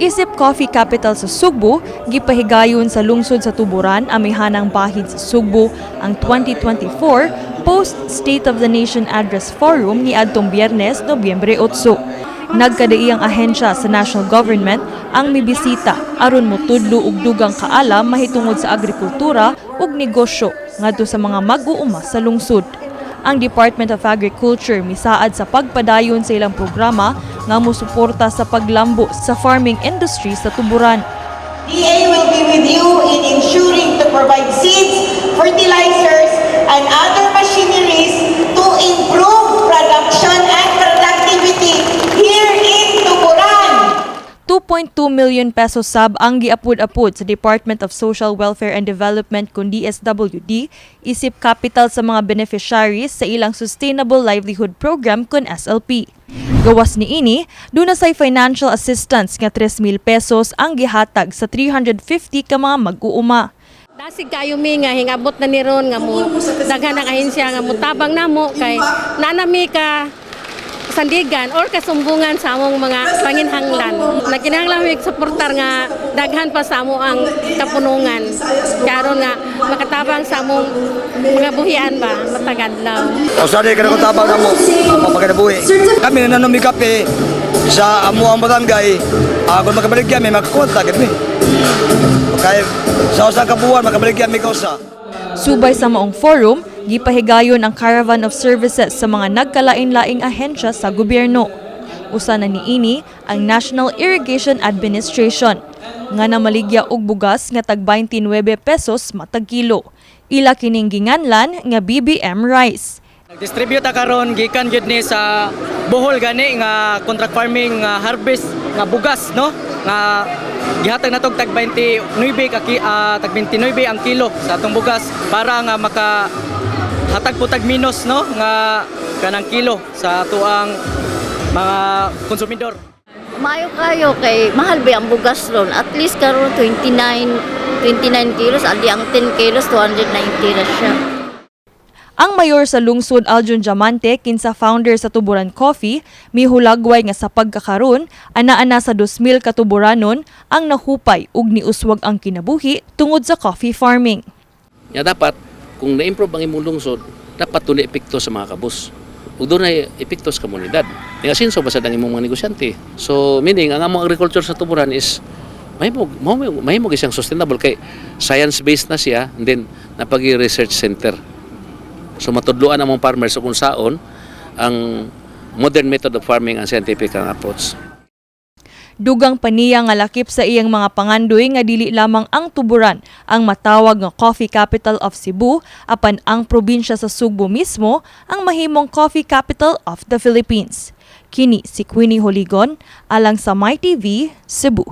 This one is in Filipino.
Isip coffee capital sa Sugbo, gipahigayon sa lungsod sa Tuburan, amihanang bahid sa Sugbo ang 2024 Post State of the Nation Address Forum ni adtong Biyernes, Nobyembre 8. Nagkadai ang ahensya sa national government ang mibisita aron motudlo og dugang kaalam mahitungod sa agrikultura ug negosyo ngadto sa mga mag-uuma sa lungsod. Ang Department of Agriculture misaad sa pagpadayon sa ilang programa nga mosuporta sa paglambo sa farming industry sa Tuburan. DA will be with you in ensuring to provide seeds, fertilizers, and other machineries to improve production and productivity here in Tuburan. 2.2 million pesos sab ang giapud-apud sa Department of Social Welfare and Development kun DSWD isip capital sa mga beneficiaries sa ilang Sustainable Livelihood Program kun SLP. Gawas ni ini, duna say financial assistance nga 3,000 pesos ang gihatag sa 350 ka mga mag-uuma. Dasig kayo mi nga hingabot na ni ron nga mo daghan ang ahensya nga mutabang namo kay nanami ka sandigan or kasumbungan sa among mga panginhanglan. Nakinahanglan mi suportar nga daghan pa sa amo ang kapunungan. Karon nga makatabang sa among mga buhian ba matagadlaw. O sari ka na tabang namo mapaganabuhi. Kami nanom mi kape sa amo ang barangay. Kung makabalik kami makakontak kami. Kaya sa usa ka buwan makabalik kami kausa. Subay sa maong forum, gipahigayon ang caravan of services sa mga nagkalain-laing ahensya sa gobyerno. Usa na niini ang National Irrigation Administration nga namaligya og bugas nga tag 29 pesos matag kilo. Ila kining ginganlan nga BBM rice. Distribute karon gikan gyud ni sa Bohol gani nga contract farming nga harvest nga bugas no nga gihatag natog tag 29 tag 29 ang kilo sa atong bugas para nga maka hatag po tag minus no nga kanang kilo sa atuang mga konsumidor. Mayo kayo kay mahal ba ang bugas ron? At least karon 29 kilos, andi ang 10 kilos 290 na siya. Ang mayor sa lungsod Aljun Diamante kinsa founder sa Tuburan Coffee mihulagway nga sa pagkakaron ana-ana sa 2,000 ka Tuburanon ang nahupay ug niuswag ang kinabuhi tungod sa coffee farming. Ya dapat kung na-improve ang imong lungsod, dapat tunay epekto sa mga kabus. Ug doon ay epekto sa komunidad. Nga sinso basad ang imong mga negosyante. So meaning ang among agriculture sa Tuburan is mahimo isang sustainable kay science-based na siya and then napagi-research center. So matudluan ang mga farmers kung saon ang modern method of farming ang scientific ang approach. Dugang paniya nga lakip sa iyang mga pangandoy nga dili lamang ang Tuburan ang matawag nga coffee capital of Cebu apan ang probinsya sa Sugbo mismo ang mahimong coffee capital of the Philippines. Kini si Queenie Holigon alang sa MyTV Cebu.